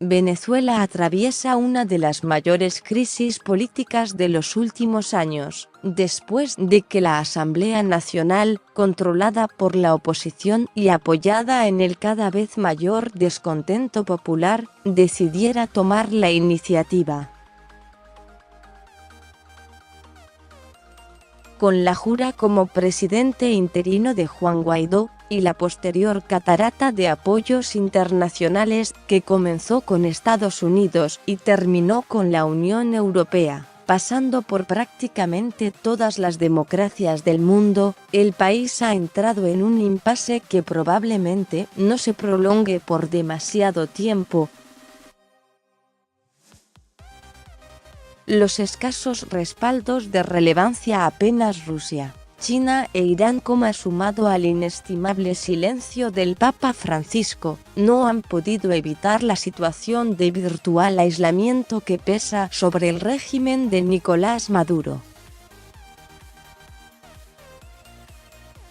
Venezuela atraviesa una de las mayores crisis políticas de los últimos años, después de que la Asamblea Nacional, controlada por la oposición y apoyada en el cada vez mayor descontento popular, decidiera tomar la iniciativa. Con la jura como presidente interino de Juan Guaidó, y la posterior catarata de apoyos internacionales que comenzó con Estados Unidos y terminó con la Unión Europea, pasando por prácticamente todas las democracias del mundo, el país ha entrado en un impasse que probablemente no se prolongue por demasiado tiempo. Los escasos respaldos de relevancia apenas Rusia, China e Irán, como sumado al inestimable silencio del Papa Francisco, no han podido evitar la situación de virtual aislamiento que pesa sobre el régimen de Nicolás Maduro.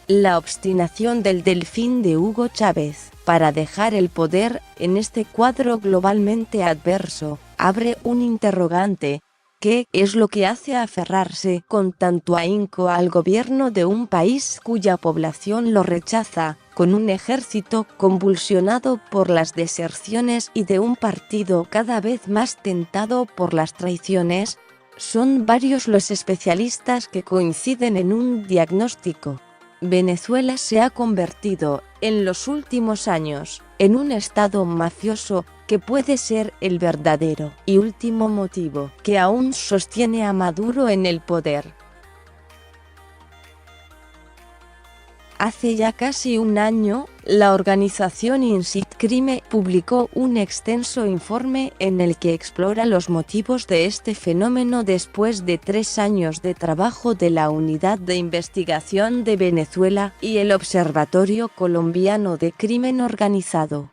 La obstinación del delfín de Hugo Chávez para dejar el poder en este cuadro globalmente adverso abre un interrogante. ¿Qué es lo que hace aferrarse con tanto ahínco al gobierno de un país cuya población lo rechaza, con un ejército convulsionado por las deserciones y de un partido cada vez más tentado por las traiciones? Son varios los especialistas que coinciden en un diagnóstico. Venezuela se ha convertido, en los últimos años, en un estado mafioso que puede ser el verdadero y último motivo que aún sostiene a Maduro en el poder. Hace ya casi un año, la organización Incit Crime publicó un extenso informe en el que explora los motivos de este fenómeno después de 3 años de trabajo de la Unidad de Investigación de Venezuela y el Observatorio Colombiano de Crimen Organizado.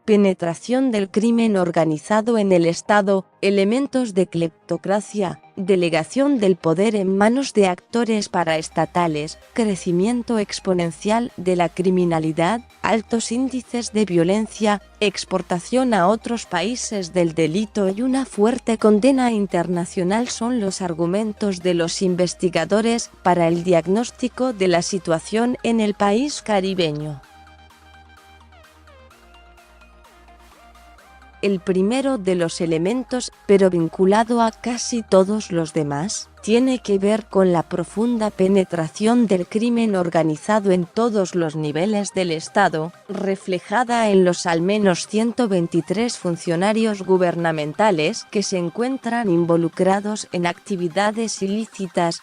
Penetración del crimen organizado en el Estado, elementos de cleptocracia, delegación del poder en manos de actores paraestatales, crecimiento exponencial de la criminalidad, altos índices de violencia, exportación a otros países del delito y una fuerte condena internacional son los argumentos de los investigadores para el diagnóstico de la situación en el país caribeño. El primero de los elementos, pero vinculado a casi todos los demás, tiene que ver con la profunda penetración del crimen organizado en todos los niveles del Estado, reflejada en los al menos 123 funcionarios gubernamentales que se encuentran involucrados en actividades ilícitas.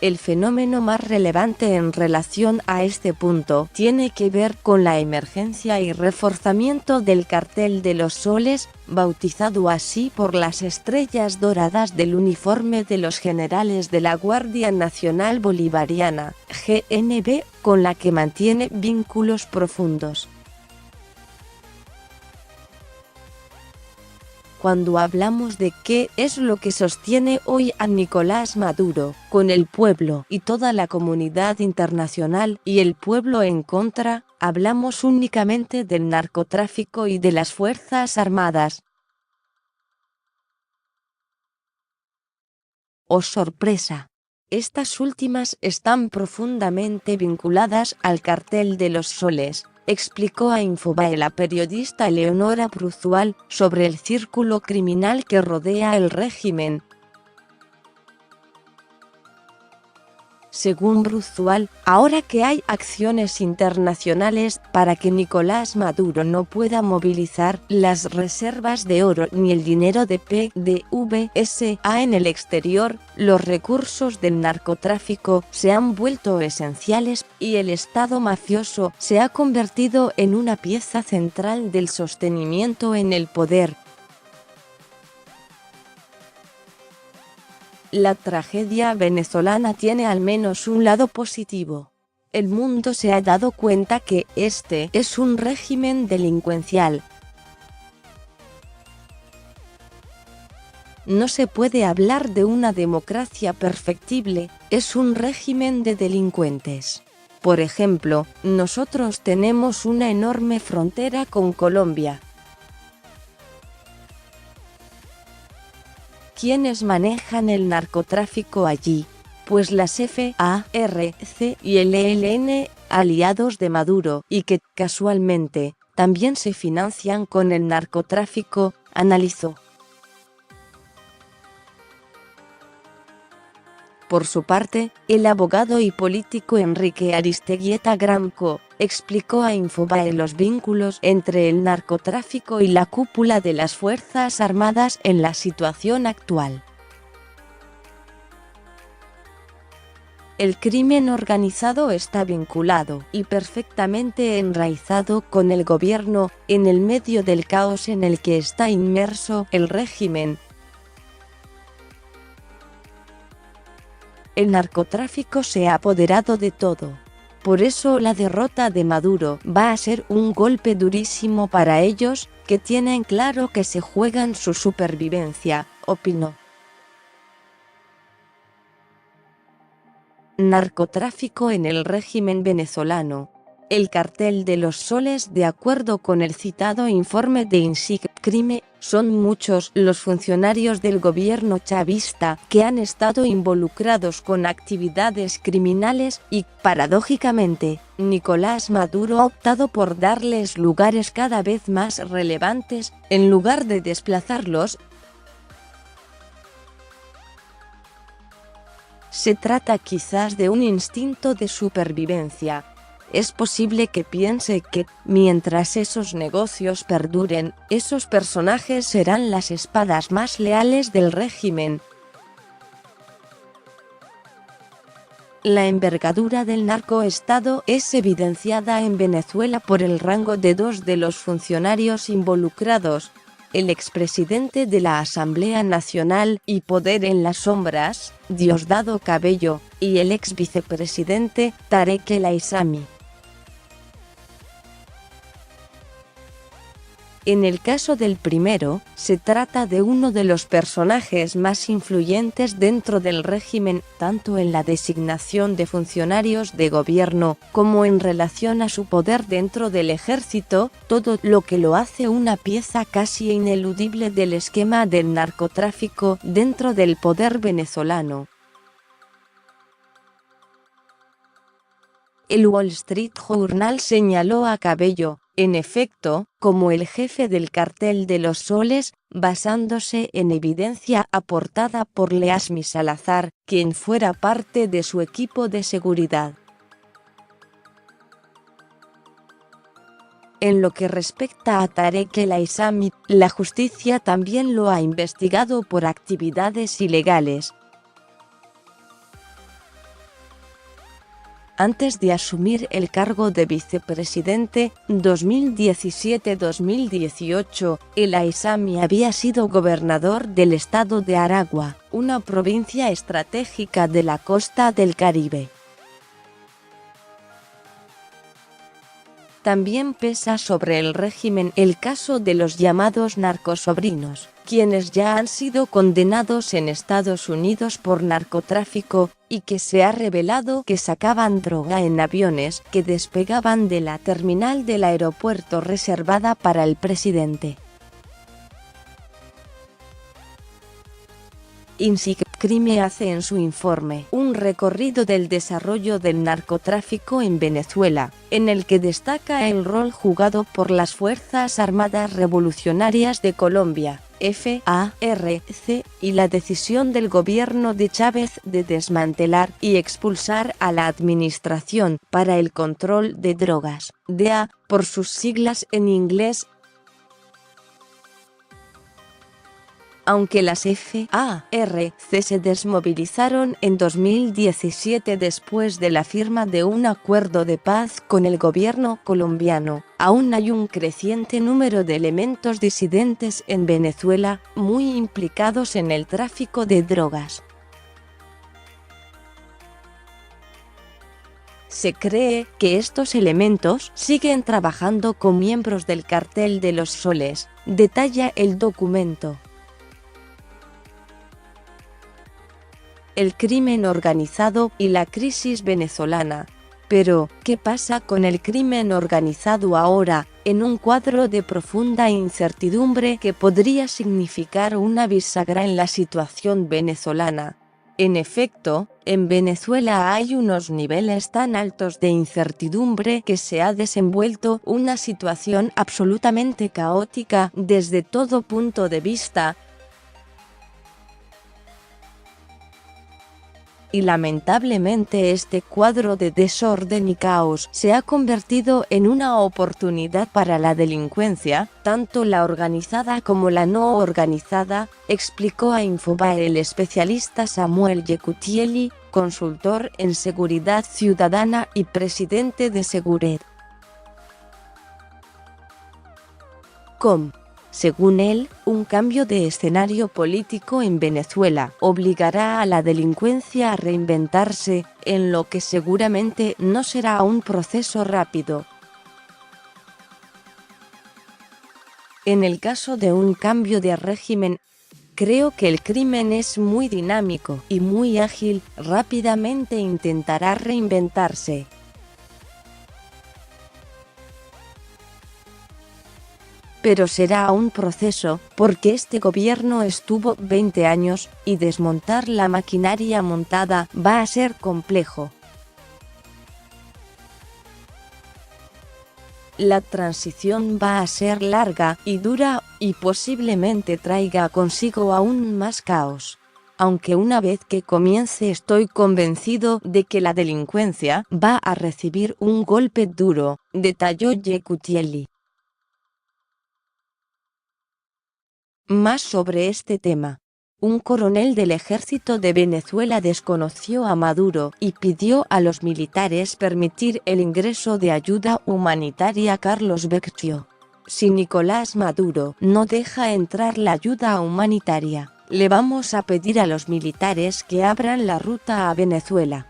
El fenómeno más relevante en relación a este punto tiene que ver con la emergencia y reforzamiento del Cartel de los Soles, bautizado así por las estrellas doradas del uniforme de los generales de la Guardia Nacional Bolivariana, GNB, con la que mantiene vínculos profundos. Cuando hablamos de qué es lo que sostiene hoy a Nicolás Maduro, con el pueblo y toda la comunidad internacional y el pueblo en contra, hablamos únicamente del narcotráfico y de las Fuerzas Armadas. ¡Oh sorpresa! Estas últimas están profundamente vinculadas al Cartel de los Soles, explicó a Infobae la periodista Eleonora Bruzual sobre el círculo criminal que rodea el régimen. Según Bruzual, ahora que hay acciones internacionales para que Nicolás Maduro no pueda movilizar las reservas de oro ni el dinero de PDVSA en el exterior, los recursos del narcotráfico se han vuelto esenciales y el Estado mafioso se ha convertido en una pieza central del sostenimiento en el poder. La tragedia venezolana tiene al menos un lado positivo. El mundo se ha dado cuenta que este es un régimen delincuencial. No se puede hablar de una democracia perfectible, es un régimen de delincuentes. Por ejemplo, nosotros tenemos una enorme frontera con Colombia. ¿Quiénes manejan el narcotráfico allí? Pues las FARC y el ELN, aliados de Maduro, y que, casualmente, también se financian con el narcotráfico, analizó. Por su parte, el abogado y político Enrique Aristeguieta Gramco explicó a Infobae los vínculos entre el narcotráfico y la cúpula de las Fuerzas Armadas en la situación actual. El crimen organizado está vinculado y perfectamente enraizado con el gobierno, en el medio del caos en el que está inmerso el régimen. El narcotráfico se ha apoderado de todo. Por eso la derrota de Maduro va a ser un golpe durísimo para ellos, que tienen claro que se juegan su supervivencia, opinó. Narcotráfico en el régimen venezolano. El Cartel de los Soles. De acuerdo con el citado informe de INSIC Crime, son muchos los funcionarios del gobierno chavista que han estado involucrados con actividades criminales y, paradójicamente, Nicolás Maduro ha optado por darles lugares cada vez más relevantes, en lugar de desplazarlos. Se trata quizás de un instinto de supervivencia. Es posible que piense que, mientras esos negocios perduren, esos personajes serán las espadas más leales del régimen. La envergadura del narcoestado es evidenciada en Venezuela por el rango de dos de los funcionarios involucrados: el expresidente de la Asamblea Nacional y Poder en las Sombras, Diosdado Cabello, y el ex vicepresidente, Tarek El Aissami. En el caso del primero, se trata de uno de los personajes más influyentes dentro del régimen, tanto en la designación de funcionarios de gobierno, como en relación a su poder dentro del ejército, todo lo que lo hace una pieza casi ineludible del esquema del narcotráfico dentro del poder venezolano. El Wall Street Journal señaló a Cabello, en efecto, como el jefe del Cartel de los Soles, basándose en evidencia aportada por Leasmi Salazar, quien fuera parte de su equipo de seguridad. En lo que respecta a Tarek El Aissami, la justicia también lo ha investigado por actividades ilegales. Antes de asumir el cargo de vicepresidente, 2017-2018, El Aissami había sido gobernador del estado de Aragua, una provincia estratégica de la costa del Caribe. También pesa sobre el régimen el caso de los llamados narcosobrinos, quienes ya han sido condenados en Estados Unidos por narcotráfico, y que se ha revelado que sacaban droga en aviones que despegaban de la terminal del aeropuerto reservada para el presidente. INSIC Crime hace en su informe un recorrido del desarrollo del narcotráfico en Venezuela, en el que destaca el rol jugado por las Fuerzas Armadas Revolucionarias de Colombia, FARC, y la decisión del gobierno de Chávez de desmantelar y expulsar a la Administración para el Control de Drogas, DEA, por sus siglas en inglés. Aunque las FARC se desmovilizaron en 2017 después de la firma de un acuerdo de paz con el gobierno colombiano, aún hay un creciente número de elementos disidentes en Venezuela, muy implicados en el tráfico de drogas. Se cree que estos elementos siguen trabajando con miembros del Cartel de los Soles, detalla el documento. El crimen organizado y la crisis venezolana. Pero, ¿qué pasa con el crimen organizado ahora, en un cuadro de profunda incertidumbre que podría significar una bisagra en la situación venezolana? En efecto, en Venezuela hay unos niveles tan altos de incertidumbre que se ha desenvuelto una situación absolutamente caótica desde todo punto de vista, y lamentablemente este cuadro de desorden y caos se ha convertido en una oportunidad para la delincuencia, tanto la organizada como la no organizada, explicó a Infobae el especialista Samuel Yekutieli, consultor en seguridad ciudadana y presidente de Segured.com. Según él, un cambio de escenario político en Venezuela obligará a la delincuencia a reinventarse, en lo que seguramente no será un proceso rápido. En el caso de un cambio de régimen, creo que el crimen es muy dinámico y muy ágil, rápidamente intentará reinventarse. Pero será un proceso, porque este gobierno estuvo 20 años, y desmontar la maquinaria montada va a ser complejo. La transición va a ser larga y dura, y posiblemente traiga consigo aún más caos. Aunque una vez que comience estoy convencido de que la delincuencia va a recibir un golpe duro, detalló Yekutieli. Más sobre este tema. Un coronel del ejército de Venezuela desconoció a Maduro y pidió a los militares permitir el ingreso de ayuda humanitaria a Carlos Becchio. Si Nicolás Maduro no deja entrar la ayuda humanitaria, le vamos a pedir a los militares que abran la ruta a Venezuela.